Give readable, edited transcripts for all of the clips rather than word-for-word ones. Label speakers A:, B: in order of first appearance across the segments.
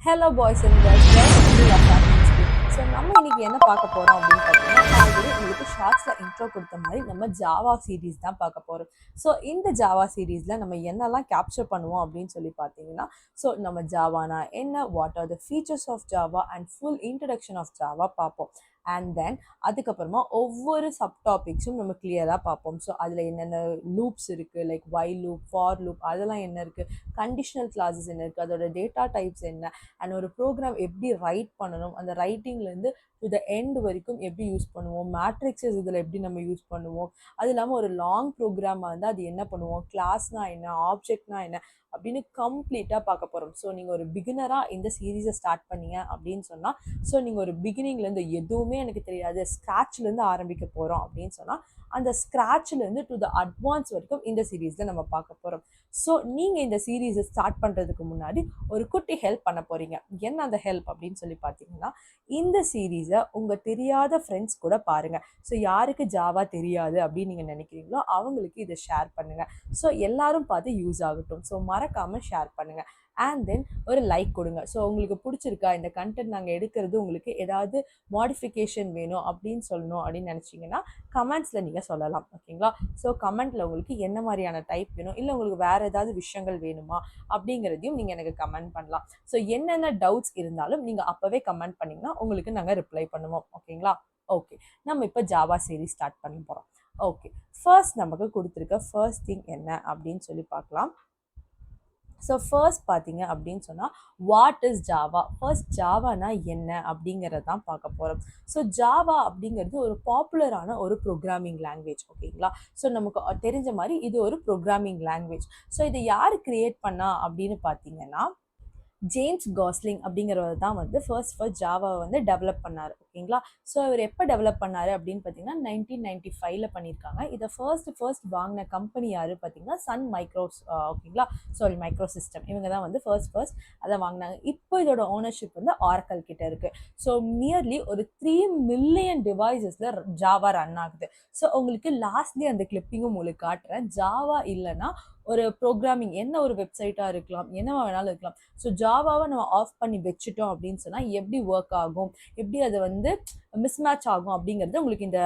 A: Hello boys and girls, welcome to academic school. So நம்ம இன்னைக்கு என்ன பார்க்க போகிறோம் அப்படின்னு பார்த்தீங்கன்னா, நான் ஆல்ரெடி உங்களுக்கு ஷார்ட்ஸில் இன்ட்ரோ கொடுத்த மாதிரி நம்ம ஜாவா சீரீஸ் தான் பார்க்க போகிறோம். ஸோ இந்த ஜாவா சீரீஸில் நம்ம என்னெல்லாம் கேப்சர் பண்ணுவோம் அப்படின்னு சொல்லி பார்த்தீங்கன்னா, ஸோ நம்ம ஜாவானா என்ன, what are the features of Java and full introduction of Java பார்ப்போம். அண்ட் தென் அதுக்கப்புறமா ஒவ்வொரு சப் டாபிக்ஸும் நம்ம கிளியராக பார்ப்போம். ஸோ அதில் என்னென்ன லூப்ஸ் இருக்குது, like while loop, for loop, அதெல்லாம் என்ன இருக்குது, கண்டிஷனல் கிளாஸஸ் என்ன இருக்குது, அதோட டேட்டா டைப்ஸ் என்ன, அண்ட் ஒரு ப்ரோக்ராம் எப்படி ரைட் பண்ணணும், அந்த ரைட்டிங்லேருந்து டு த எண்ட் வரைக்கும் எப்படி யூஸ் பண்ணுவோம், மேட்ரிக்ஸஸ் இதில் எப்படி நம்ம யூஸ் பண்ணுவோம், அது இல்லாமல் ஒரு லாங் ப்ரோக்ராமாக இருந்தால் அது என்ன பண்ணுவோம், கிளாஸ்னால் என்ன, ஆப்ஜெக்ட்னா என்ன அப்படின்னு கம்ப்ளீட்டாக பார்க்க போகிறோம். ஸோ நீங்கள் ஒரு பிகினராக இந்த சீரீஸை ஸ்டார்ட் பண்ணீங்க அப்படின்னு சொன்னால், ஸோ நீங்கள் ஒரு பிகினிங்லேருந்து எதுவுமே எனக்கு தெரியாது, ஸ்க்ராட்ச்லேருந்து ஆரம்பிக்க போகிறோம் அப்படின்னு சொன்னால், அந்த ஸ்க்ராட்ச்லேருந்து டு த அட்வான்ஸ் வரைக்கும் இந்த சீரீஸில் நம்ம பார்க்க போகிறோம். ஸோ நீங்கள் இந்த சீரீஸை ஸ்டார்ட் பண்ணுறதுக்கு முன்னாடி ஒரு குட்டி ஹெல்ப் பண்ண போகிறீங்க. என்ன அந்த ஹெல்ப் அப்படின்னு சொல்லி பார்த்தீங்கன்னா, இந்த சீரீஸை உங்கள் தெரியாத ஃப்ரெண்ட்ஸ் கூட பாருங்கள். ஸோ யாருக்கு ஜாவா தெரியாது அப்படின்னு நீங்கள் நினைக்கிறீங்களோ அவங்களுக்கு இதை ஷேர் பண்ணுங்கள். ஸோ எல்லாரும் பார்த்து யூஸ் ஆகட்டும். ஸோ மறக்காமல் ஷேர் பண்ணுங்கள். அண்ட் தென் ஒரு லைக் கொடுங்க. ஸோ உங்களுக்கு பிடிச்சிருக்கா இந்த கண்டென்ட், நாங்கள் எடுக்கிறது உங்களுக்கு ஏதாவது மாடிஃபிகேஷன் வேணும் அப்படின்னு சொல்லணும் அப்படின்னு நினச்சிங்கன்னா கமெண்ட்ஸில் நீங்கள் சொல்லலாம். ஓகேங்களா? ஸோ கமெண்ட்டில் உங்களுக்கு என்ன மாதிரியான டைப் வேணும், இல்லை உங்களுக்கு வேறு ஏதாவது விஷயங்கள் வேணுமா அப்படிங்கிறதையும் நீங்கள் எனக்கு கமெண்ட் பண்ணலாம். ஸோ என்னென்ன டவுட்ஸ் இருந்தாலும் நீங்கள் அப்போவே கமெண்ட் பண்ணிங்கன்னா உங்களுக்கு நாங்கள் ரிப்ளை பண்ணுவோம். ஓகேங்களா? ஓகே, நம்ம இப்போ ஜாவா சீரீஸ் ஸ்டார்ட் பண்ண போகிறோம். ஓகே, ஃபர்ஸ்ட் நமக்கு கொடுத்துருக்க ஃபர்ஸ்ட் திங் என்ன அப்படின்னு சொல்லி பார்க்கலாம். ஸோ ஃபர்ஸ்ட் பார்த்தீங்க அப்படின்னு சொன்னால், வாட் இஸ் ஜாவா, ஃபர்ஸ்ட் ஜாவானா என்ன அப்படிங்கிறது தான் பார்க்க போகிறோம். ஸோ ஜாவா அப்படிங்கிறது ஒரு பாப்புலரான ஒரு ப்ரோக்ராமிங் லாங்குவேஜ். ஓகேங்களா? ஸோ நமக்கு தெரிஞ்ச மாதிரி இது ஒரு ப்ரோக்ராமிங் லாங்குவேஜ். ஸோ இதை யார் கிரியேட் பண்ணா அப்படின்னு பார்த்தீங்கன்னா, ஜேம்ஸ் காஸ்லிங் அப்படிங்கிறவர் தான் வந்து ஃபர்ஸ்ட் ஜாவாவை வந்து டெவலப் பண்ணார். ஓகேங்களா? ஸோ அவர் எப்போ டெவலப் பண்ணார் அப்படின்னு பார்த்தீங்கன்னா 1995 பண்ணியிருக்காங்க. இதை ஃபர்ஸ்ட் வாங்கின கம்பெனி யார் பார்த்தீங்கன்னா சன் மைக்ரோஸ், ஓகேங்களா, சாரி மைக்ரோ சிஸ்டம், இவங்க தான் வந்து ஃபர்ஸ்ட் அதை வாங்கினாங்க. இப்போ இதோட ஓனர்ஷிப் வந்து ஆரக்கல் கிட்ட இருக்கு. ஸோ நியர்லி ஒரு 3 மில்லியன் டிவைசஸில் ஜாவா ரன் ஆகுது. ஸோ உங்களுக்கு லாஸ்ட்லி அந்த கிளிப்பிங்கும் உங்களுக்கு காட்டுறேன். ஜாவா இல்லைன்னா ஒரு ப்ரோக்ராமிங் என்ன ஒரு வெப்சைட்டாக இருக்கலாம், என்னவா வேணாலும் இருக்கலாம். ஸோ ஜாவாவை நம்ம ஆஃப் பண்ணி வச்சுட்டோம் அப்படின்னு சொன்னால் எப்படி ஒர்க் ஆகும், எப்படி அதை வந்து மிஸ்மேட்ச் ஆகும் அப்படிங்கிறது உங்களுக்கு இந்த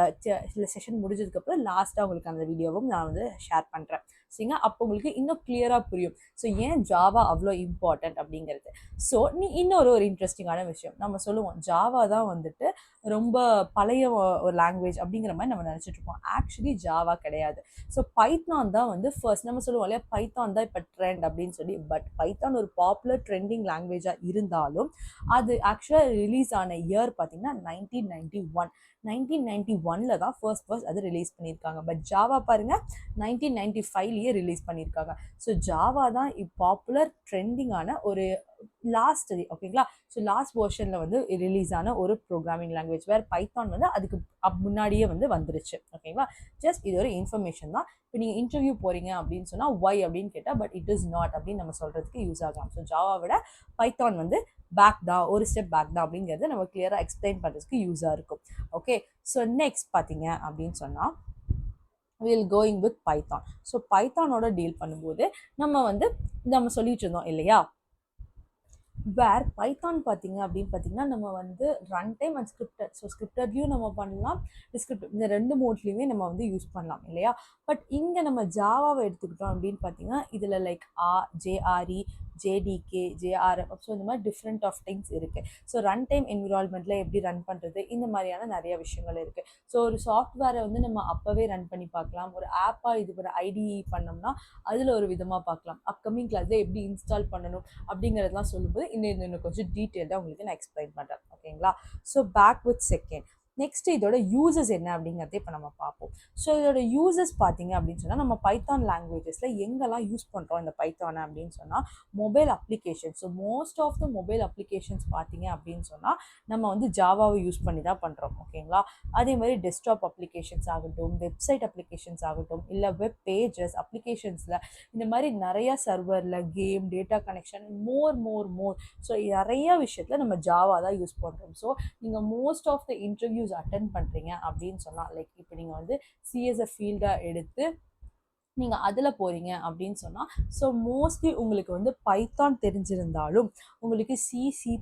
A: செஷன் முடிஞ்சதுக்கப்புறம் லாஸ்ட்டாக உங்களுக்கு அந்த வீடியோவும் நான் வந்து ஷேர் பண்ணுறேன். சரிங்க? அப்போ உங்களுக்கு இன்னும் கிளியராக புரியும் ஸோ ஏன் ஜாவா அவ்வளோ இம்பார்ட்டன்ட் அப்படிங்கிறது. ஸோ இன்னொரு இன்ட்ரெஸ்டிங்கான விஷயம் நம்ம சொல்லுவோம், ஜாவா தான் வந்துட்டு ரொம்ப பழைய ஒரு லாங்குவேஜ் அப்படிங்கிற மாதிரி நம்ம நினச்சிட்டு இருப்போம். ஆக்சுவலி ஜாவா கிடையாது. ஸோ பைத்தான் தான் வந்து ஃபர்ஸ்ட், நம்ம சொல்லுவோம் இல்லையா, பைத்தான் தான் இப்போ ட்ரெண்ட் அப்படின்னு சொல்லி. பட் பைத்தான் ஒரு பாப்புலர் ட்ரெண்டிங் லாங்குவேஜாக இருந்தாலும் அது ஆக்சுவலாக ரிலீஸ் ஆன இயர் பார்த்தீங்கன்னா 1991 தான் ஃபர்ஸ்ட் அது ரிலீஸ் பண்ணியிருக்காங்க. பட் ஜாவா பாருங்கள் 1995 ரிலீஸ் பண்ணியிருக்காங்க. ஸோ ஜாவா தான் பாப்புலர் ட்ரெண்டிங்கான ஒரு லாஸ்ட், ஓகேங்களா, ஸோ லாஸ்ட் வெர்ஷனில் வந்து ரிலீஸ் ஆன ஒரு ப்ரோக்ராமிங் லாங்குவேஜ். வேறு பைத்தான் வந்து அதுக்கு முன்னாடியே வந்து வந்துருச்சு. ஓகேங்களா? ஜஸ்ட் இது ஒரு இன்ஃபர்மேஷன் தான். இப்போ நீங்கள் இன்டர்வியூ போகிறீங்க அப்படின்னு சொன்னால் ஒய் அப்படின்னு கேட்டால் பட் இட் இஸ் நாட் அப்படின்னு நம்ம சொல்கிறதுக்கு யூஸ் ஆகலாம். ஸோ ஜாவா விட பைத்தான் வந்து பேக் தான், ஒரு ஸ்டெப் பேக் தான் அப்படிங்கிறத நம்ம கிளியராக எக்ஸ்பிளைன் பண்ணுறதுக்கு யூஸாக இருக்கும். ஓகே, ஸோ நெக்ஸ்ட் பார்த்தீங்க அப்படின்னு சொன்னால் will going with Python. So பைத்தானோட டீல் பண்ணும்போது நம்ம சொல்லிட்டு இருந்தோம் இல்லையா, வேர் பைத்தான் பார்த்தீங்க அப்படின்னு பார்த்தீங்கன்னா நம்ம வந்து run time and scripted. So ஸ்கிரிப்டட்லையும் நம்ம பண்ணலாம், டிஸ்கிரிப்டிவ், இந்த 2 மோட்லேயுமே நம்ம வந்து யூஸ் பண்ணலாம் இல்லையா. பட் இங்கே நம்ம ஜாவாவை எடுத்துக்கிட்டோம் அப்படின்னு பார்த்தீங்கன்னா இதில் like JRE, JDK, JRF, so இந்த மாதிரி டிஃப்ரெண்ட் ஆஃப் திங்ஸ் இருக்குது. ஸோ ரன் டைம் என்விரான்மெண்ட்டில் எப்படி ரன் பண்ணுறது, இந்த மாதிரியான நிறைய விஷயங்கள் இருக்குது. ஸோ ஒரு சாஃப்ட்வேரை வந்து நம்ம அப்போவே ரன் பண்ணி பார்க்கலாம். ஒரு ஆப்பாக இது பண்ண ஐடிஇ பண்ணோம்னா அதில் ஒரு விதமாக பார்க்கலாம். அப்கமிங் கிளாஸில் எப்படி இன்ஸ்டால் பண்ணணும் அப்படிங்கிறதெல்லாம் சொல்லும்போது இன்னும் கொஞ்சம் டீட்டெயில்டாக உங்களுக்கு நான் எக்ஸ்பிளைன் பண்ணுறேன். ஓகேங்களா? So back with second. Next இதோட யூசஸ் என்ன அப்படிங்கிறத இப்போ நம்ம பார்ப்போம். ஸோ இதோட யூசஸ் பார்த்தீங்க அப்படின்னு சொன்னால் நம்ம பைத்தான் லாங்குவேஜஸில் எங்கெல்லாம் யூஸ் பண்ணுறோம் இந்த பைத்தானை அப்படின்னு சொன்னால் mobile application. So most of the mobile applications பார்த்தீங்க அப்படின்னு சொன்னால் நம்ம வந்து ஜாவாவை யூஸ் பண்ணி தான் பண்ணுறோம். ஓகேங்களா? அதே மாதிரி டெஸ்க்டாப் அப்ளிகேஷன்ஸ் ஆகட்டும், வெப்சைட் அப்ளிகேஷன்ஸ் ஆகட்டும், இல்லை வெப் பேஜஸ் அப்ளிகேஷன்ஸில் இந்த மாதிரி நிறையா சர்வரில் game, data connection, more so நிறைய விஷயத்தில் நம்ம ஜாவா தான் யூஸ் பண்ணுறோம். ஸோ நீங்கள் most of the interviews attend பண்ணுறீங்க அப்படின்னு சொன்னால், லைக் இப்போ நீங்கள் வந்து சிஎஸ்எஃப் ஃபீல்டாக எடுத்து நீங்கள் அதில் போகிறீங்க அப்படின்னு சொன்னால், ஸோ மோஸ்ட்லி உங்களுக்கு வந்து பைத்தான் தெரிஞ்சிருந்தாலும் உங்களுக்கு சி++,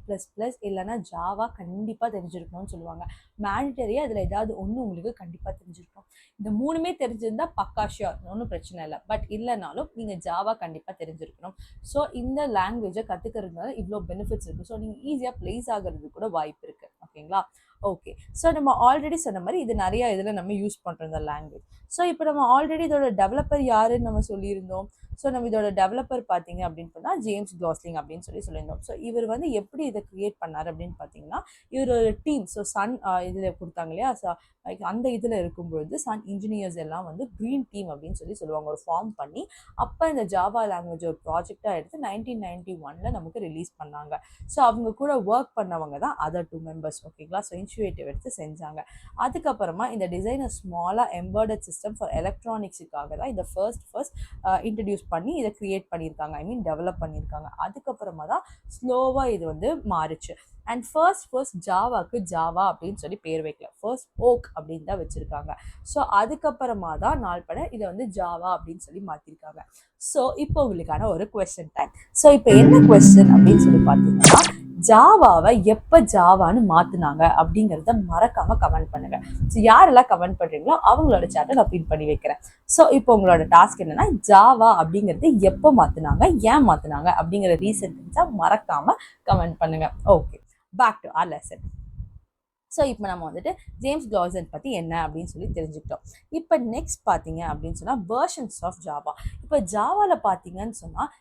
A: இல்லைன்னா ஜாவா கண்டிப்பாக தெரிஞ்சிருக்கணும்னு சொல்லுவாங்க. மேண்டிட்டரியாக அதில் ஏதாவது ஒன்று உங்களுக்கு கண்டிப்பாக தெரிஞ்சிருக்கும். இந்த 3மே தெரிஞ்சிருந்தால் பக்கா ஷியோர், ஒன்றும் பிரச்சனை இல்லை. பட் இல்லைனாலும் நீங்கள் ஜாவா கண்டிப்பாக தெரிஞ்சிருக்கணும். ஸோ இந்த லாங்குவேஜை கற்றுக்கிறதுனால இவ்வளோ பெனிஃபிட்ஸ் இருக்குது. ஸோ நீங்கள் ஈஸியாக ப்ளேஸ் ஆகிறதுக்கு கூட வாய்ப்பு இருக்குது. ஓகேங்களா? ஓகே. ஸோ நம்ம ஆல்ரெடி சொன்ன மாதிரி இது நிறையா இதில் நம்ம யூஸ் பண்ணுறோம் இந்த லாங்குவேஜ். ஸோ இப்போ நம்ம ஆல்ரெடி இதோட டெவலப்பர் யாருன்னு நம்ம சொல்லியிருந்தோம். ஸோ நம்ம இதோட டெவலப்பர் பார்த்தீங்க அப்படின்னு சொன்னால் ஜேம்ஸ் காஸ்லிங் அப்படின்னு சொல்லியிருந்தோம். ஸோ இவர் வந்து எப்படி இதை கிரியேட் பண்ணார் அப்படின்னு பார்த்தீங்கன்னா, இவர் ஒரு டீம், ஸோ சன் இதில் கொடுத்தாங்க இல்லையா, ஸோ அந்த இதில் இருக்கும்பொழுது சன் இன்ஜினியர்ஸ் எல்லாம் வந்து க்ரீன் டீம் அப்படின்னு சொல்லுவாங்க, ஒரு ஃபார்ம் பண்ணி அப்போ இந்த ஜாவா லாங்குவேஜ் ஒரு ப்ராஜெக்டாக எடுத்து 1991 நமக்கு ரிலீஸ் பண்ணாங்க. ஸோ அவங்க கூட ஒர்க் பண்ணவங்க தான் அதர் 2 மெம்பர்ஸ். ஓகேங்களா? ஸோ இனிஷியேட்டிவ் எடுத்து செஞ்சாங்க. அதுக்கப்புறமா இந்த டிசைனர் ஸ்மாலாக எம்பர்டட் சிஸ்டம் ஃபார் எலக்ட்ரானிக்ஸுக்காக தான் இதை ஃபர்ஸ்ட் இன்ட்ரடியூஸ் பண்ணி இதை கிரியேட் பண்ணியிருக்காங்க, ஐ மீன் டெவலப் பண்ணியிருக்காங்க. அதுக்கப்புறமா தான் ஸ்லோவாக இது வந்து மாறுச்சு. அண்ட் ஃபர்ஸ்ட் ஜாவாக்கு ஜாவா அப்படின்னு சொல்லி பேர் வைக்கல, ஃபர்ஸ்ட் ஓக் அப்படின்னு தான் வச்சுருக்காங்க. ஸோ அதுக்கப்புறமா தான் நாள்பட இதை வந்து ஜாவா அப்படின்னு சொல்லி மாற்றிருக்காங்க. ஸோ இப்போ உங்களுக்கான ஒரு கொஸ்டின் டைம். ஸோ இப்போ என்ன கொஸ்டின் அப்படின்னு சொல்லி பார்த்தீங்கன்னா, ஜாவாவை எப்போ ஜாவான்னு மாற்றினாங்க அப்படிங்கிறத மறக்காமல் கமெண்ட் பண்ணுங்கள். ஸோ யாரெல்லாம் கமெண்ட் பண்ணுறீங்களோ அவங்களோட சேட்டை நான் பின் பண்ணி வைக்கிறேன். ஸோ இப்போ உங்களோட டாஸ்க் என்னன்னா, ஜாவா அப்படிங்கிறது எப்போ மாற்றினாங்க, ஏன் மாற்றினாங்க அப்படிங்கிற ரீசன் தெரிஞ்சால் மறக்காமல் கமெண்ட் பண்ணுங்கள். Okay, back to our lesson. So இப்போ நம்ம வந்துட்டு ஜேம்ஸ் காஸ்லிங் பற்றி என்ன அப்படின்னு சொல்லி தெரிஞ்சுக்கிட்டோம். இப்போ நெக்ஸ்ட் பார்த்தீங்க அப்படின்னு சொன்னால் வெர்ஷன்ஸ் ஆஃப் ஜாவா. இப்போ ஜாவாவில் பார்த்தீங்கன்னு சொன்னால்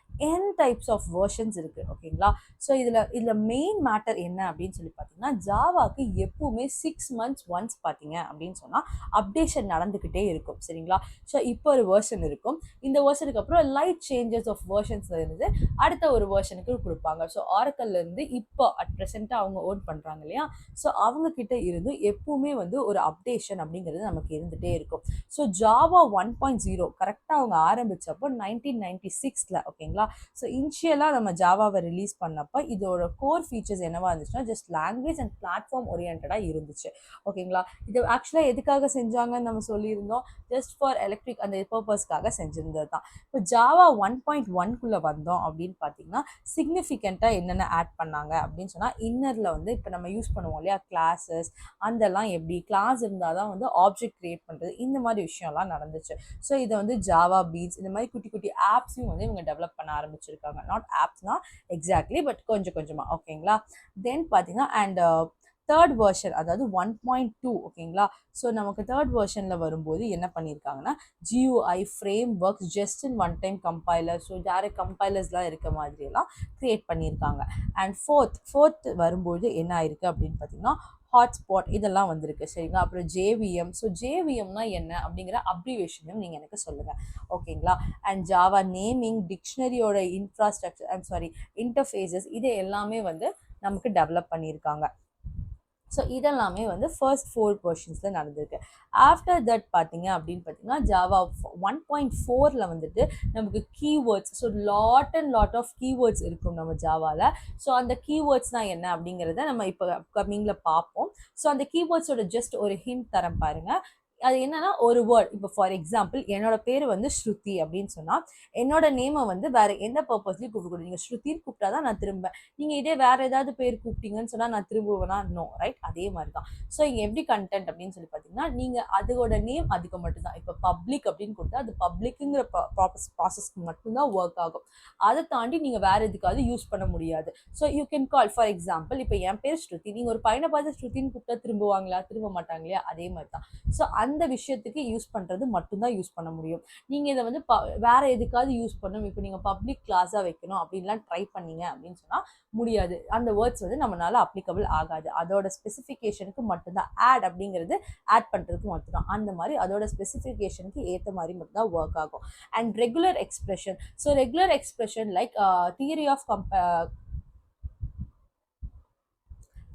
A: டைப்ஸ் ஆஃப் வெர்ஷன்ஸ் இருக்குது. ஓகேங்களா? ஸோ இதில் மெயின் மேட்டர் என்ன அப்படின்னு சொல்லி பார்த்தீங்கன்னா, ஜாவாக்கு எப்பவுமே 6 months ஒன்ஸ் பார்த்தீங்க அப்படின்னு சொன்னால் அப்டேஷன் நடந்துக்கிட்டே இருக்கும். சரிங்களா? ஸோ இப்போ ஒரு வெர்ஷன் இருக்கும், இந்த வெர்ஷனுக்கு அப்புறம் லைட் சேஞ்சஸ் ஆஃப் வெர்ஷன்ஸில் இருந்து அடுத்த ஒரு வெர்ஷனுக்கு கொடுப்பாங்க. ஸோ ஆரக்கல்லேருந்து இப்போ அட் ப்ரெசென்ட்டாக அவங்க ஓன் பண்ணுறாங்க இல்லையா, ஸோ அவங்க கிட்ட இருந்து எப்பவுமே வந்து ஒரு அப்டேஷன் அப்படிங்கிறது நமக்கு இருந்துகிட்டே இருக்கும். ஸோ ஜாவா 1.0 கரெக்டாக அவங்க ஆரம்பித்தப்போ 1996. ஓகேங்களா? ஸோ இனிஷியலாக நம்ம ஜாவாவை ரிலீஸ் பண்ணப்போ இதோட கோர் ஃபீச்சர்ஸ் என்னவா இருந்துச்சுன்னா, ஜஸ்ட் லாங்குவேஜ் அண்ட் பிளாட்ஃபார்ம் ஓரியன்டாக இருந்துச்சு. ஓகேங்களா? இது ஆக்சுவலாக எதுக்காக செஞ்சாங்கன்னு நம்ம சொல்லியிருந்தோம், ஜஸ்ட் ஃபார் எலக்ட்ரிக் அந்த பர்பஸ்க்காக செஞ்சிருந்தது தான். இப்போ ஜாவா 1.1 வந்தோம் அப்படின்னு பார்த்தீங்கன்னா, சிக்னிஃபிகண்ட்டாக என்னென்ன ஆட் பண்ணாங்க அப்படின்னு சொன்னால், இன்னரில் வந்து இப்போ நம்ம யூஸ் பண்ணுவோம் இல்லையா கிளாஸஸ், அதெல்லாம் எப்படி கிளாஸ் இருந்தால் தான் வந்து ஆப்ஜெக்ட் கிரியேட் பண்ணுறது, இந்த மாதிரி விஷயம்லாம் நடந்துச்சு. ஸோ இதை வந்து ஜாவா பீட்ஸ் இந்த மாதிரி குட்டி குட்டி ஆப்ஸையும் வந்து இவங்க டெவலப் பண்ண ஆரம்பிச்சிருக்காங்க. நாட் ஆப்ஸ்னா எக்ஸாக்ட்லி, பட் கொஞ்சம் கொஞ்சமாக. ஓகேங்களா? தென் பார்த்தீங்கன்னா அண்ட் தேர்ட் வெர்ஷன் அதாவது 1.2. ஓகேங்களா? ஸோ நமக்கு தேர்ட் வெர்ஷனில் வரும்போது என்ன பண்ணியிருக்காங்கன்னா, GUI frameworks just in one time compiler, so direct கம்பைலர்ஸ்லாம் இருக்க மாதிரியெல்லாம் க்ரியேட் பண்ணியிருக்காங்க. அண்ட் ஃபோர்த் வரும்போது என்ன ஆயிருக்கு அப்படின்னு பார்த்தீங்கன்னா, ஹாட்ஸ்பாட் இதெல்லாம் வந்திருக்கு. சரிங்களா? அப்புறம் JVM. ஸோ JVMனா என்ன அப்படிங்கிற அப்ரிவேஷனையும் நீங்கள் எனக்கு சொல்லுங்கள். ஓகேங்களா? அண்ட் ஜாவா நேமிங், டிக்ஷனரியோட இன்டர்ஃபேஸஸ் இது எல்லாமே வந்து நமக்கு டெவலப் பண்ணியிருக்காங்க. ஸோ இதெல்லாமே வந்து ஃபர்ஸ்ட் 4 வெர்ஷன்ஸில் நடந்திருக்கு. ஆஃப்டர் தட் பார்த்தீங்க அப்படின்னு பார்த்தீங்கன்னா, ஜாவா 1.4 வந்துட்டு நமக்கு keywords, so lot of keywords இருக்கும் நம்ம ஜாவாவில். ஸோ அந்த கீவேர்ட்ஸ்னால் என்ன அப்படிங்கிறத நம்ம இப்போ அப்கமிங்கில் பார்ப்போம். ஸோ அந்த கீவேர்ட்ஸோட ஜஸ்ட் ஒரு ஹிண்ட் தரேன் பாருங்கள். அது என்னன்னா, ஒரு வேர்ட், இப்போ ஃபார் எக்ஸாம்பிள் என்னோட பேர் வந்து ஸ்ருதி அப்படின்னு சொன்னால், என்னோட நேமை வந்து வேற எந்த பர்பஸ்லையும் கூப்பிடக்கூடாது. நீங்கள் ஸ்ருதின்னு கூப்பிட்டா தான் நான் திரும்பேன். நீங்கள் இதே வேற ஏதாவது பேர் கூப்பிட்டீங்கன்னு சொன்னால் நான் திரும்புவேனா? No, right? அதே மாதிரி தான். ஸோ இங்கே எப்படி கண்டென்ட் அப்படின்னு சொல்லி பார்த்தீங்கன்னா, நீங்கள் அதோட நேம் அதுக்கு மட்டும்தான். இப்போ பப்ளிக் அப்படின்னு கொடுத்தா அது பப்ளிக்குங்கிற ப்ராசஸ்க்கு மட்டும்தான் ஒர்க் ஆகும். அதை தாண்டி நீங்கள் வேற எதுக்காவது யூஸ் பண்ண முடியாது. So you can call, for example இப்போ என் பேர் ஸ்ருதி, நீங்கள் ஒரு பையனை பார்த்து ஸ்ருதின்னு கூப்பிட்டா திரும்புவாங்களா? திரும்ப மாட்டாங்க இல்லையா? அதே மாதிரி தான். ஸோ அந்த விஷயத்துக்கு யூஸ் பண்ணுறது மட்டும்தான் யூஸ் பண்ண முடியும். நீங்கள் இதை வந்து வேற எதுக்காவது யூஸ் பண்ணணும், இப்போ நீங்கள் பப்ளிக் கிளாஸாக வைக்கணும் அப்படின்லாம் ட்ரை பண்ணீங்க அப்படின்னு சொன்னால் முடியாது. அந்த வேர்ட்ஸ் வந்து நம்மளால அப்ளிகபிள் ஆகாது. அதோட ஸ்பெசிஃபிகேஷனுக்கு மட்டும்தான். ஆட் அப்படிங்கிறது ஆட் பண்ணுறதுக்கு மட்டும்தான். அந்த மாதிரி அதோட ஸ்பெசிஃபிகேஷனுக்கு ஏற்ற மாதிரி மட்டும்தான் ஒர்க் ஆகும். And regular expression. So regular expression like theory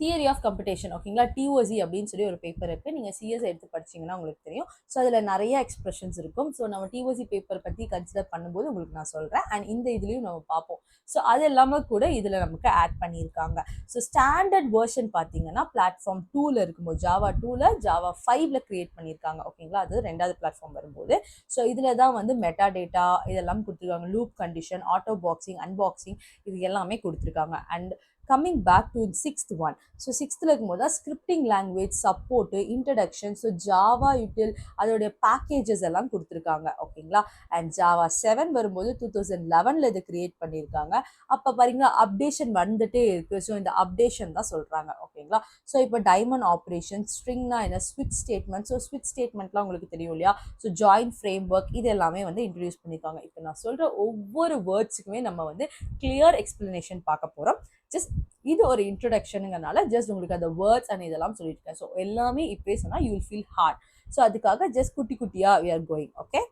A: theory of computation ஓகேங்களா, டிஓசி அப்படின்னு சொல்லி ஒரு பேப்பர் இருக்குது. நீங்கள் சிஎஸ் எடுத்து படிச்சிங்கன்னா உங்களுக்கு தெரியும். ஸோ அதில் நிறைய எக்ஸ்பிரஷன்ஸ் இருக்கும். ஸோ நம்ம டிஓசி பேப்பர் பற்றி கன்சிடர் பண்ணும்போது உங்களுக்கு நான் சொல்கிறேன். அண்ட் இந்த இதுலேயும் நம்ம பார்ப்போம். ஸோ அது எல்லாமே கூட இதில் நமக்கு ஆட் பண்ணியிருக்காங்க. ஸோ ஸ்டாண்டர்ட் வெர்ஷன் பார்த்தீங்கன்னா பிளாட்ஃபார்ம் 2ல இருக்கும்போது ஜாவா 2ல ஜாவா 5ல கிரியேட் பண்ணியிருக்காங்க ஓகேங்களா. அது ரெண்டாவது பிளாட்ஃபார்ம் வரும்போது ஸோ இதில் தான் வந்து மெட்டா டேட்டா இதெல்லாம் கொடுத்துருக்காங்க. Loop condition, autoboxing, unboxing இது எல்லாமே கொடுத்துருக்காங்க. And coming back to sixth one. So சிக்ஸ்த்தில் இருக்கும்போது தான் scripting language support, introduction, so Java util அதோடைய பேக்கேஜஸ் எல்லாம் கொடுத்துருக்காங்க ஓகேங்களா. அண்ட் ஜாவா 7 வரும்போது 2011 இதை கிரியேட் பண்ணியிருக்காங்க. அப்போ பாருங்களா அப்டேஷன் வந்துட்டே இருக்குது. ஸோ இந்த அப்டேஷன் தான் சொல்கிறாங்க ஓகேங்களா. ஸோ இப்போ டைமண்ட் ஆப்ரேஷன், ஸ்ட்ரிங்னா என்ன, ஸ்விட்ச் ஸ்டேட்மெண்ட். ஸோ ஸ்விட்ச் ஸ்டேட்மெண்ட்லாம் உங்களுக்கு தெரியும் இல்லையா. ஸோ ஜாயின் ஃப்ரேம் ஒர்க் இது எல்லாமே வந்து இன்ட்ரடியூஸ் பண்ணியிருக்காங்க. இப்போ நான் சொல்கிற ஒவ்வொரு வேர்ட்ஸுக்குமே நம்ம வந்து கிளியர் எக்ஸ்பிளனேஷன் பார்க்க போகிறோம். ஜஸ்ட் இது ஒரு இன்ட்ரடக்ஷனுங்கிறனால ஜஸ்ட் உங்களுக்கு அந்த வேர்ட்ஸ் அண்ட் இதெல்லாம் சொல்லியிருக்கேன். ஸோ எல்லாமே இப்போயே சொன்னால் you will feel hard. So அதுக்காக ஜஸ்ட் குட்டி குட்டியாக we are going. Okay,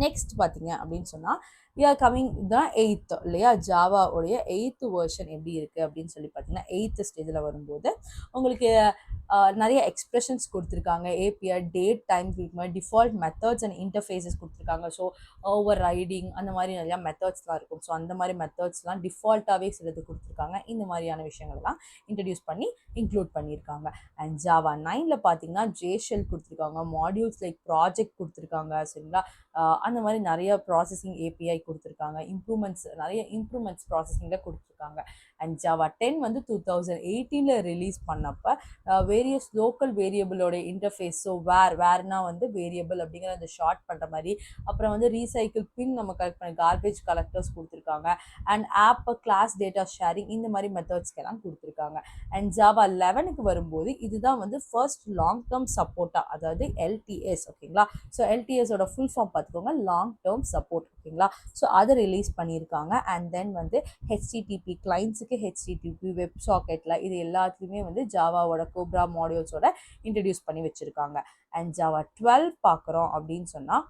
A: next பார்த்தீங்க அப்படின்னு சொன்னால் வி ஆர் கமிங் தான் 8th இல்லையா. ஜாவாவுடைய 8th வெர்ஷன் எப்படி இருக்குது அப்படின்னு சொல்லி பார்த்தீங்கன்னா 8th ஸ்டேஜில் வரும்போது உங்களுக்கு நிறைய எக்ஸ்பிரஷன்ஸ் கொடுத்துருக்காங்க. ஏபிஐ, டேட், டைம் கொடுக்கும்போது டிஃபால்ட் மெத்தட்ஸ் அண்ட் இன்டர்ஃபேஸஸ் கொடுத்துருக்காங்க. ஸோ ஓவர் ரைடிங் அந்த மாதிரி நிறையா மெத்தட்ஸ்லாம் இருக்கும். ஸோ அந்த மாதிரி மெத்தட்ஸ்லாம் டிஃபால்ட்டாகவே சிலது கொடுத்துருக்காங்க. இந்த மாதிரியான விஷயங்கள்லாம் இன்ட்ரடியூஸ் பண்ணி இன்க்ளூட் பண்ணியிருக்காங்க. அண்ட் ஜாவா 9ல் பார்த்தீங்கன்னா ஜேஷெல் கொடுத்துருக்காங்க, மாடியூல்ஸ் லைக் ப்ராஜெக்ட் கொடுத்துருக்காங்க சரிங்களா. அந்த மாதிரி நிறைய ப்ராசஸிங் ஏபிஐ கொடுத்துருக்காங்க. நிறைய இம்ப்ரூவ்மெண்ட்ஸ் ப்ராசஸிங்கில் கொடுத்துருக்காங்க. அண்ட் ஜாவா 10 வந்து 2018 ரிலீஸ் பண்ணப்போ வேரியஸ் லோக்கல் வேரியபிளோட இன்டர்ஃபேஸ். ஸோ வேர்னா வந்து வேரியபிள் அப்படிங்கிற அந்த ஷார்ட் பண்ணுற மாதிரி. அப்புறம் வந்து ரீசைக்கிள் பின் நம்ம கலெக்ட் பண்ணி கார்பேஜ் கலெக்டர்ஸ் கொடுத்துருக்காங்க. And of class data sharing இந்த மாதிரி மெத்தட்ஸ்க்கெல்லாம் கொடுத்துருக்காங்க. அண்ட் ஜாவா 11க்கு வரும்போது இதுதான் வந்து ஃபர்ஸ்ட் லாங் டேர்ம் சப்போர்ட்டாக, அதாவது எல்டிஎஸ் ஓகேங்களா. ஸோ எல்டிஎஸோட ஃபுல் ஃபார்ம் பார்த்துக்கோங்க, லாங் டேர்ம் சப்போர்ட் ஓகேங்களா. ஸோ அதை ரிலீஸ் பண்ணியிருக்காங்க. அண்ட் தென் வந்து ஹெச்டிடிபி கிளைண்ட்ஸுக்கு ஹெச்டிடிபி வெப் சாக்கெட்டில் இது எல்லாத்துலேயுமே வந்து ஜாவாவோட கோப்ரா மாடியூல்ஸோட இன்ட்ரடியூஸ் பண்ணி வச்சுருக்காங்க. அண்ட் ஜாவா 12 பார்க்குறோம் அப்படின்னு சொன்னால்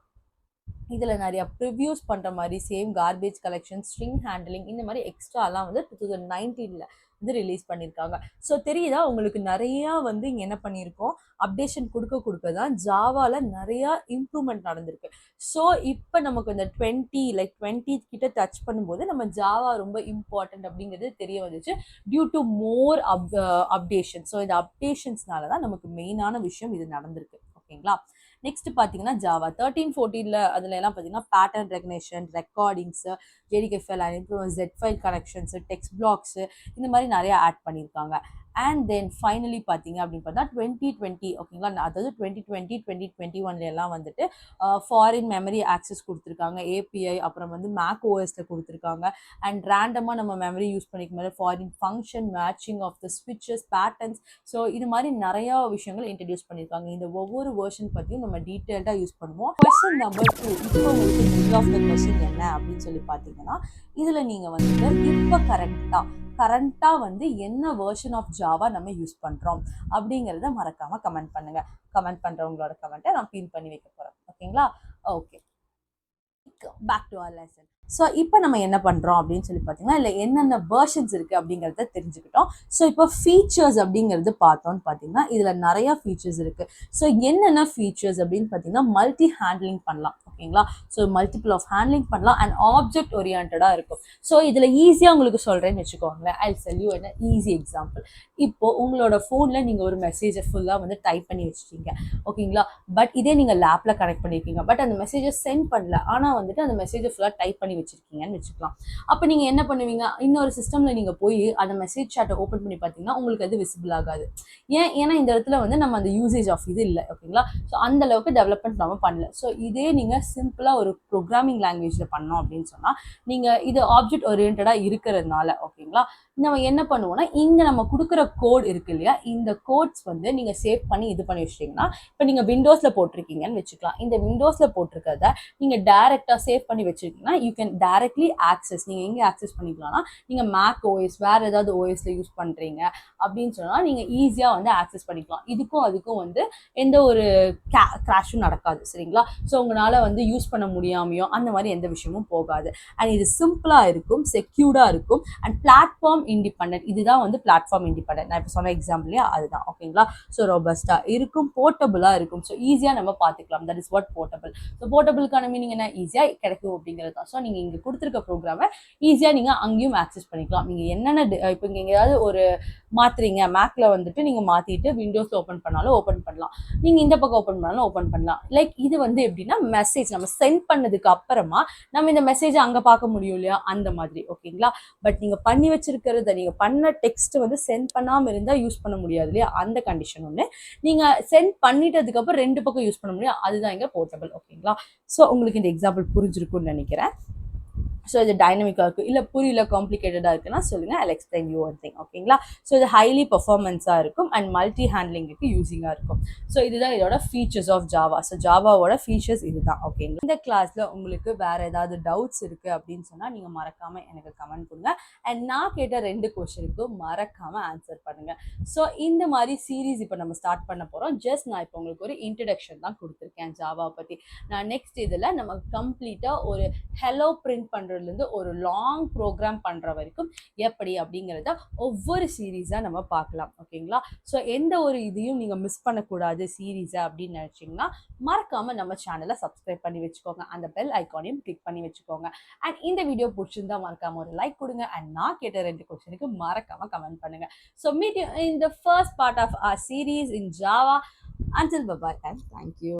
A: இதில் நிறையா ப்ரிவ்யூஸ் பண்ணுற மாதிரி same garbage collection, string handling இந்த மாதிரி எக்ஸ்ட்ராலாம் வந்து 2019 வந்து ரிலீஸ் பண்ணியிருக்காங்க. ஸோ தெரியுதா உங்களுக்கு நிறையா வந்து இங்கே என்ன பண்ணியிருக்கோம், அப்டேஷன் கொடுக்க தான் ஜாவாவில் நிறையா இம்ப்ரூவ்மெண்ட் நடந்திருக்கு. ஸோ இப்போ நமக்கு இந்த 20 கிட்ட டச் பண்ணும்போது நம்ம ஜாவா ரொம்ப இம்பார்ட்டன்ட் அப்படிங்கிறது தெரிய வந்துச்சு due to more updation. So இந்த அப்டேஷன்ஸ்னால தான் நமக்கு மெயினான விஷயம் இது நடந்திருக்கு ஓகேங்களா. நெக்ஸ்ட் பார்த்தீங்கன்னா ஜாவா 13-14 அதில் எல்லாம் பார்த்தீங்கன்னா pattern recognition, recordings, JDK file and jet file connections, text blocks இந்த மாதிரி நிறையா ஆட் பண்ணியிருக்காங்க. அண்ட் தென் ஃபைனலி பார்த்தீங்க அப்படின்னு பார்த்தா 2020 ஓகேங்களா. அதாவது 2020 2021 எல்லாம் வந்துட்டு ஃபாரின் மெமரி ஆக்சஸ் கொடுத்துருக்காங்க, ஏபிஐ, அப்புறம் வந்து மேக் ஓஎஸில் கொடுத்துருக்காங்க. அண்ட் ரேண்டமாக நம்ம மெமரி யூஸ் பண்ணிக்கும் போது foreign function, matching of the ஸ்விட்சஸ், பேட்டர்ன்ஸ். ஸோ இது மாதிரி நிறையா விஷயங்கள் இன்ட்ரடியூஸ் பண்ணியிருக்காங்க. இந்த ஒவ்வொரு வெர்ஷன் பற்றியும் நம்ம டீட்டெயில்டாக யூஸ் பண்ணுவோம். கொஸ்டின் நம்பர் 2, இப்போ உங்களுக்கு மிட் ஆஃப் த கொஸ்டின் என்ன அப்படின்னு சொல்லி பார்த்தீங்கன்னா இதில் நீங்கள் வந்துட்டு இப்போ கரண்ட்டாக வந்து என்ன வெர்ஷன் ஆஃப் ஜாவா நம்ம யூஸ் பண்ணுறோம் அப்படிங்கிறத மறக்காமல் கமெண்ட் பண்ணுங்கள். கமெண்ட் பண்ணுறவங்களோட கமெண்ட்டை நான் பின் பண்ணி வைக்க போகிறேன் ஓகேங்களா. Okay, back to our lesson. So இப்போ நம்ம என்ன பண்ணுறோம் அப்படின்னு சொல்லி பார்த்தீங்கன்னா இல்லை என்னென்ன வெர்ஷன்ஸ் இருக்குது அப்படிங்கிறத தெரிஞ்சுக்கிட்டோம். ஸோ இப்போ ஃபீச்சர்ஸ் அப்படிங்கிறது பார்த்தோன்னு பார்த்தீங்கன்னா இதில் நிறையா ஃபீச்சர்ஸ் இருக்குது. ஸோ என்னென்ன ஃபீச்சர்ஸ் அப்படின்னு பார்த்தீங்கன்னா மல்டி ஹேண்ட்லிங் பண்ணலாம் ஓகேங்களா. ஸோ மல்டிபிள் ஆஃப் ஹேண்ட்லிங் பண்ணலாம் அண்ட் ஆப்ஜெக்ட் ஓரியன்டாக இருக்கும். ஸோ இதில் ஈஸியாக உங்களுக்கு சொல்கிறேன்னு வச்சுக்கோங்களேன். ஐ டெல் யூ என்ன ஈஸி எக்ஸாம்பிள். இப்போது உங்களோட ஃபோனில் நீங்கள் ஒரு மெசேஜை ஃபுல்லாக வந்து டைப் பண்ணி வச்சுட்டீங்க ஓகேங்களா. பட் இதே நீங்கள் லேப்பில் கனெக்ட் பண்ணியிருக்கீங்க, பட் அந்த மெசேஜை சென்ட் பண்ணல, ஆனால் வந்துட்டு அந்த மெசேஜை ஃபுல்லாக டைப் பண்ணி வச்சிருக்கீங்கன்னு வச்சுக்கலாம். அப்போ நீங்கள் என்ன பண்ணுவீங்க, இன்னொரு சிஸ்டமில் நீங்கள் போய் அந்த மெசேஜ் சாட்டை ஓப்பன் பண்ணி பார்த்தீங்கன்னா உங்களுக்கு அது விசிபிள் ஆகாது. ஏன்னா இந்த இடத்துல வந்து நம்ம அந்த யூசேஜ் ஆஃப் இது இல்லை ஓகேங்களா. ஸோ அந்த அளவுக்கு டெவலப்மெண்ட் நம்ம பண்ணல. ஸோ இதே நீங்கள் சிம்பிளாக ஒரு ப்ரோக்ராமிங் லாங்குவேஜில் பண்ணோம் அப்படின்னு சொன்னால் நீங்கள் இது ஆப்ஜெக்ட் ஓரியன்டாக இருக்கிறதுனால ஓகேங்களா நம்ம என்ன பண்ணுவோம்னா இங்கே நம்ம கொடுக்குற கோட் இருக்கு இல்லையா, இந்த கோட்ஸ் வந்து நீங்கள் சேவ் பண்ணி இது பண்ணி வச்சிட்டிங்கன்னா இப்போ நீங்கள் விண்டோஸில் போட்டிருக்கீங்கன்னு வச்சுக்கலாம். இந்த விண்டோஸில் போட்டிருக்கிறத நீங்கள் டேரெக்டாக சேவ் பண்ணி வச்சுருக்கீங்கன்னா யூ கேன் டைரக்ட்லி ஆக்சஸ். நீங்கள் எங்கே ஆக்சஸ் பண்ணிக்கலாம்னா நீங்கள் மேக் ஓஎஸ் வேறு ஏதாவது ஓஎஸில் யூஸ் பண்ணுறீங்க அப்படின்னு சொன்னால் நீங்கள் ஈஸியாக வந்து ஆக்சஸ் பண்ணிக்கலாம். இதுக்கும் அதுக்கும் வந்து எந்த ஒரு கிராஷும் நடக்காது சரிங்களா. ஸோ உங்களால் வந்து யூஸ் பண்ண முடியாமையோ அந்த மாதிரி எந்த விஷயமும் போகாது. அண்ட் இது சிம்பிளாக இருக்கும், செக்யூர்டாக இருக்கும். அண்ட் பிளாட்ஃபார்ம் இண்டிபெண்டன்ட், இதுதான் வந்து பிளாட்ஃபார்ம் இண்டிபெண்டன்ட். நான் இப்போ சொன்ன எக்ஸாம்பிளே அதுதான். ஓகேங்களா? ஸோ ரோபஸ்டா இருக்கும், போர்ட்டபுளாக இருக்கும். ஸோ ஈஸியாக நம்ம பார்த்துக்கலாம். That is what portable. So போர்ட்டபிளுக்கான மீனிங் என்ன? ஈஸியாக கிடைக்கும் அப்படிங்கிறது தான். ஸோ நீங்கள் இங்கே கொடுத்துருக்க ப்ரோக்ராமை ஈஸியாக நீங்கள் அங்கேயும் ஆக்சஸ் பண்ணிக்கலாம். நீங்கள் என்னென்ன இப்போ இங்கே எங்கேயாவது ஒரு மாற்றுறீங்க, மேக்கில் வந்துட்டு நீங்கள் மாற்றிட்டு விண்டோஸில் ஓப்பன் பண்ணாலும் ஓப்பன் பண்ணலாம், நீங்கள் இந்த பக்கம் ஓப்பன் பண்ணாலும் ஓப்பன் பண்ணலாம். லைக் இது வந்து எப்படின்னா மெசேஜ் நம்ம சென்ட் பண்ணதுக்கு அப்புறமா நம்ம இந்த மெசேஜை அங்கே பார்க்க முடியும் இல்லையா, அந்த மாதிரி. ஓகேங்களா? பட் நீங்கள் பண்ணி வச்சிருக்கிறத நீங்கள் பண்ண டெக்ஸ்ட் வந்து சென்ட் பண்ணாமல் இருந்தால் யூஸ் பண்ண முடியாது இல்லையா, அந்த கண்டிஷன் ஒன்று. நீங்கள் சென்ட் பண்ணிட்டதுக்கப்புறம் ரெண்டு பக்கம் யூஸ் பண்ண முடியும், அதுதான் இங்கே போர்ட்டபிள். ஓகேங்களா? ஸோ உங்களுக்கு இந்த எக்ஸாம்பிள் புரிஞ்சிருக்கும்னு நினைக்கிறேன். ஸோ இது டைனமிக்காக இருக்குது, இல்லை புரியல காம்ப்ளிகேட்டடாக இருக்குன்னா சொல்லுங்கள், I explain you one thing. ஓகேங்களா? ஸோ இது ஹைலி பர்ஃபார்மன்ஸாக இருக்கும் அண்ட் மல்டி ஹேண்ட்லிங்குக்கு யூஸிங்காக இருக்கும். ஸோ இதுதான் இதோட ஃபீச்சர்ஸ் ஆஃப் ஜாவா. ஸோ ஜாவாவோட ஃபீச்சர்ஸ் இதுதான். ஓகேங்களா? இந்த கிளாஸில் உங்களுக்கு வேறு ஏதாவது டவுட்ஸ் இருக்குது அப்படின்னு சொன்னால் நீங்கள் மறக்காமல் எனக்கு கமெண்ட் கொடுங்க. அண்ட் நான் கேட்ட 2 கொஸ்டினுக்கும் மறக்காமல் ஆன்சர் பண்ணுங்கள். ஸோ இந்த மாதிரி சீரீஸ் இப்போ நம்ம ஸ்டார்ட் பண்ண போகிறோம். ஜஸ்ட் நான் இப்போ உங்களுக்கு ஒரு இன்ட்ரடக்ஷன் தான் கொடுத்துருக்கேன் ஜாவா பற்றி. நான் நெக்ஸ்ட் இதில் நம்ம கம்ப்ளீட்டாக ஒரு ஹெலோ பிரிண்ட் பண்ணுறதுலேருந்து ஒரு லாங் ப்ரோக்ராம் பண்ணுற வரைக்கும் எப்படி அப்படிங்கிறத ஒவ்வொரு சீரீஸாக நம்ம பார்க்கலாம். ஓகேங்களா? ஸோ எந்த ஒரு இதையும் நீங்கள் மிஸ் பண்ணக்கூடாது சீரீஸை அப்படின்னு நினச்சிங்கன்னா மறக்காமல் நம்ம சேனலை சப்ஸ்கிரைப் பண்ணி வச்சுக்கோங்க, அந்த பெல் ஐக்கானையும் கிளிக் பண்ணி வச்சுக்கோங்க. அண்ட் இந்த வீடியோ பிடிச்சிருந்தா மறக்காமல் ஒரு லைக் கொடுங்க. அண்ட் நான் கேட்ட 2 கொஸ்டினுக்கு மறக்காமல் கமெண்ட் பண்ணுங்கள். So meet you in the first part of our series in Java. Until bye-bye and thank you.